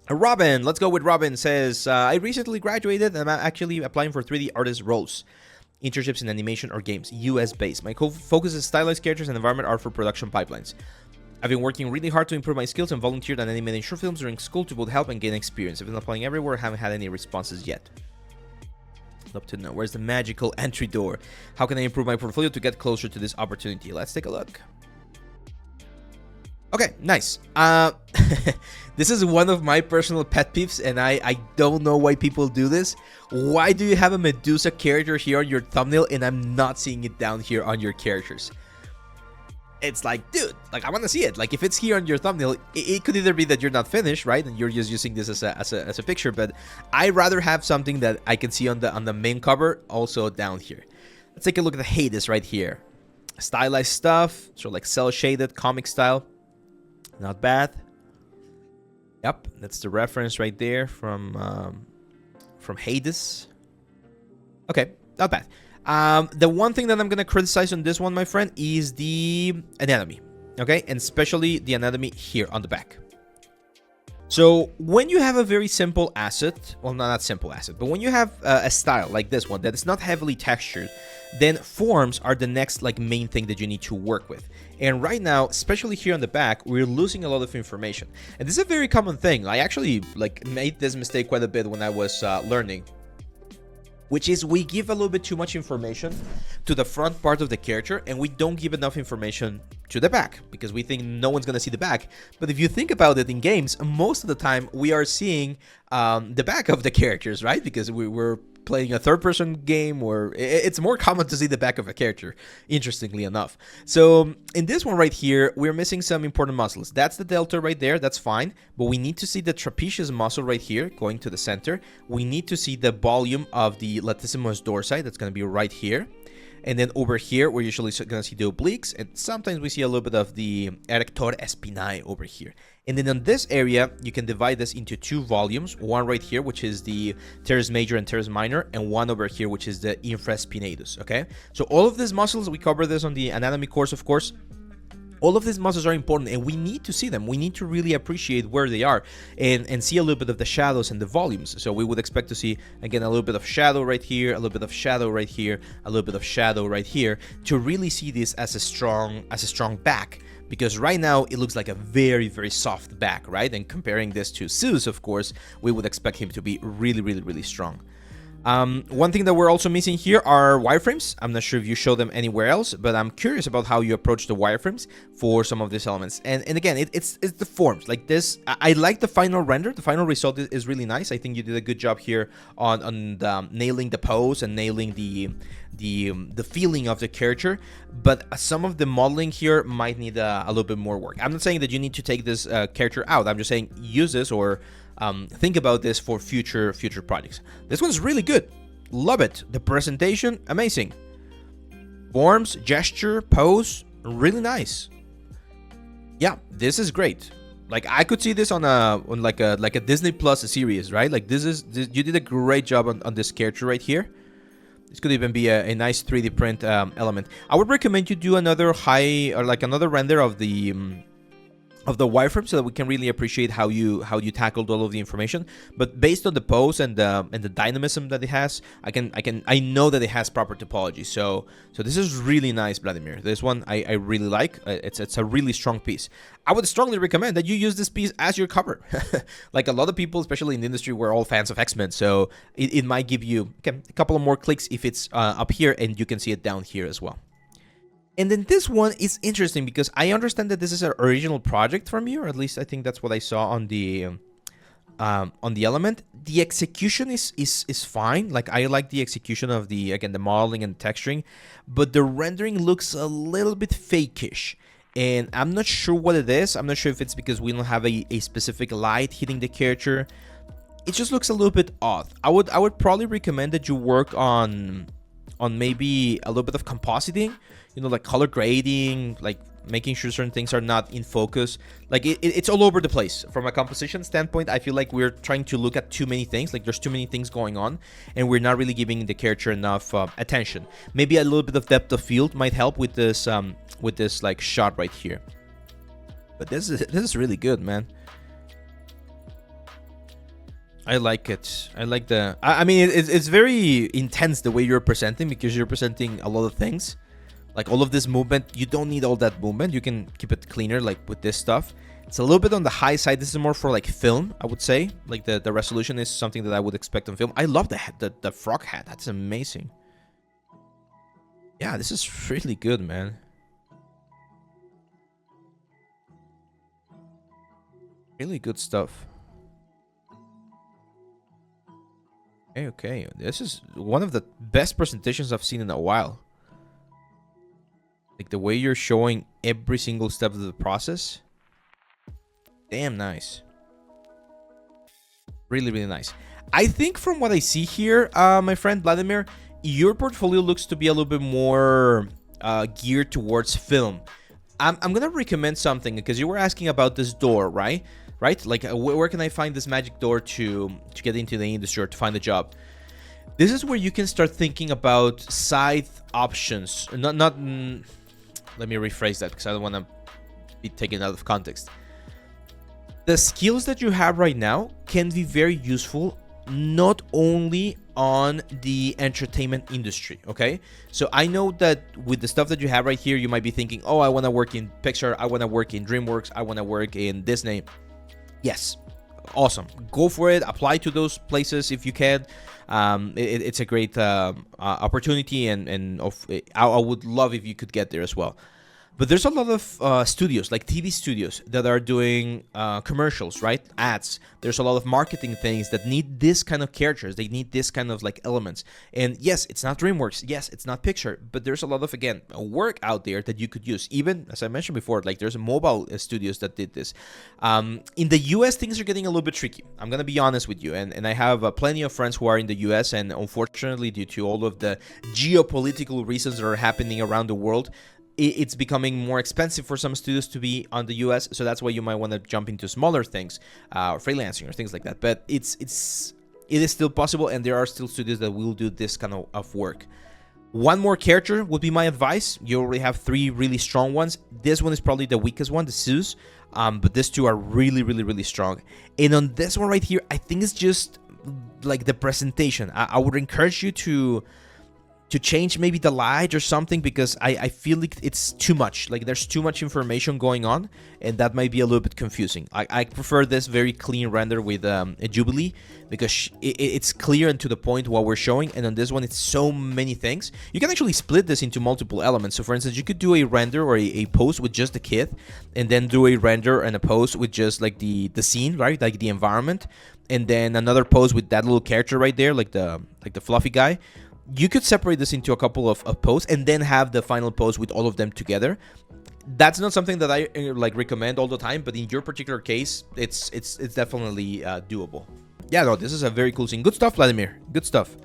Robin, let's go with Robin, says, I recently graduated and I'm actually applying for 3D artist roles. Internships in animation or games, US based. My focus is stylized characters and environment art for production pipelines. I've been working really hard to improve my skills and volunteered on animating short films during school to both help and gain experience. I've been applying everywhere, haven't had any responses yet. Love to know. Where's the magical entry door? How can I improve my portfolio to get closer to this opportunity? Let's take a look. Okay, nice. This is one of my personal pet peeves, and I don't know why people do this. Why do you have a Medusa character here on your thumbnail and I'm not seeing it down here on your characters? It's like, dude, like I want to see it. Like if it's here on your thumbnail, it could either be that you're not finished, right, and you're just using this as a picture. But I rather have something that I can see on the main cover also down here. Let's take a look at the Hades right here. Stylized stuff, sort of like cell shaded comic style. Not bad. Yep, that's the reference right there from Hades. Okay, not bad. The one thing that I'm going to criticize on this one, my friend, is the anatomy, okay? And especially the anatomy here on the back. So when you have a very simple asset, well, not simple asset, but when you have a style like this one that is not heavily textured, then forms are the next like main thing that you need to work with. And right now, especially here on the back, we're losing a lot of information. And this is a very common thing. I actually like made this mistake quite a bit when I was learning, which is we give a little bit too much information to the front part of the character and we don't give enough information to the back because we think no one's gonna see the back. But if you think about it in games, most of the time we are seeing the back of the characters, right? Because we're playing a third-person game, or it's more common to see the back of a character, interestingly enough. So in this one right here, we're missing some important muscles. That's the delta right there, that's fine, but we need to see the trapezius muscle right here, going to the center. We need to see the volume of the latissimus dorsi, that's going to be right here. And then over here, we're usually going to see the obliques, and sometimes we see a little bit of the erector spinae over here. And then on this area, you can divide this into two volumes, one right here, which is the teres major and teres minor, and one over here, which is the infraspinatus, okay? So all of these muscles, we cover this on the anatomy course, of course. All of these muscles are important and we need to see them. We need to really appreciate where they are and see a little bit of the shadows and the volumes. So we would expect to see, again, a little bit of shadow right here, a little bit of shadow right here, a little bit of shadow right here to really see this as a strong back. Because right now it looks like a very, very soft back, right? And comparing this to Zeus, of course, we would expect him to be really, really, really strong. One thing that we're also missing here are wireframes. I'm not sure if you show them anywhere else, but I'm curious about how you approach the wireframes for some of these elements. And again, it's the forms like this. I like the final render. The final result is really nice. I think you did a good job here on nailing the pose and nailing the feeling of the character, but some of the modeling here might need a little bit more work. I'm not saying that you need to take this character out. I'm just saying use this or think about this for future projects. This one's really good. Love it. The presentation, amazing. Forms, gesture, pose, really nice. Yeah, this is great. Like I could see this on like a Disney Plus series, right? Like you did a great job on this character right here. This could even be a nice 3D print element. I would recommend you do another another render of the wireframe so that we can really appreciate how you tackled all of the information. But based on the pose and the dynamism that it has, I know that it has proper topology. So this is really nice, Vladimir. This one I really like. It's a really strong piece. I would strongly recommend that you use this piece as your cover. Like a lot of people, especially in the industry, we're all fans of X-Men. So it might give you a couple of more clicks if it's up here and you can see it down here as well. And then this one is interesting because I understand that this is an original project from you, or at least I think that's what I saw on the element. The execution is fine. Like I like the execution of the modeling and texturing, but the rendering looks a little bit fakeish. And I'm not sure what it is. I'm not sure if it's because we don't have a specific light hitting the character. It just looks a little bit odd. I would probably recommend that you work on maybe a little bit of compositing, like color grading, like making sure certain things are not in focus. Like it's all over the place. From a composition standpoint, I feel like we're trying to look at too many things. Like there's too many things going on and we're not really giving the character enough attention. Maybe a little bit of depth of field might help with this like shot right here. But this is really good, man. I like it. I like the. I mean, it's very intense the way you're presenting, because you're presenting a lot of things. Like all of this movement, you don't need all that movement. You can keep it cleaner, like with this stuff. It's a little bit on the high side. This is more for like film, I would say. Like the resolution is something that I would expect on film. I love the hat, the frog hat. That's amazing. Yeah, this is really good, man. Really good stuff. Okay, okay. This is one of the best presentations I've seen in a while. Like the way you're showing every single step of the process. Damn nice. Really, really nice. I think from what I see here, my friend Vladimir, your portfolio looks to be a little bit more geared towards film. I'm gonna recommend something, because you were asking about this door, right? Like, where can I find this magic door to get into the industry or to find a job? This is where you can start thinking about side options. Let me rephrase that, because I don't want to be taken out of context. The skills that you have right now can be very useful, not only on the entertainment industry, okay? So I know that with the stuff that you have right here, you might be thinking, oh, I want to work in Pixar, I want to work in DreamWorks, I want to work in Disney. Yes, awesome. Go for it. Apply to those places if you can. It's a great opportunity, and I would love if you could get there as well. But there's a lot of studios, like TV studios, that are doing commercials, right? Ads. There's a lot of marketing things that need this kind of characters. They need this kind of like elements. And yes, it's not DreamWorks. Yes, it's not Pixar. But there's a lot of, again, work out there that you could use. Even, as I mentioned before, like there's mobile studios that did this. In the US, things are getting a little bit tricky. I'm going to be honest with you. And I have plenty of friends who are in the US. And unfortunately, due to all of the geopolitical reasons that are happening around the world, it's becoming more expensive for some studios to be on the US, so that's why you might want to jump into smaller things, freelancing or things like that. But it is still possible, and there are still studios that will do this kind of work. One more character would be my advice. You already have 3 really strong ones. This one is probably the weakest one, the Zeus, but these 2 are really, really, really strong. And on this one right here, I think it's just like the presentation. I would encourage you to change maybe the light or something, because I feel like it's too much. Like there's too much information going on, and that might be a little bit confusing. I prefer this very clean render with a Jubilee, because it's clear and to the point what we're showing. And on this one, it's so many things. You can actually split this into multiple elements. So for instance, you could do a render or a pose with just the kid, and then do a render and a pose with just like the scene, right? Like the environment, and then another pose with that little character right there, like the fluffy guy. You could separate this into a couple of posts and then have the final post with all of them together. That's not something that I like recommend all the time, but in your particular case, it's definitely doable. Yeah, no, this is a very cool scene. Good stuff, Vladimir. Good stuff.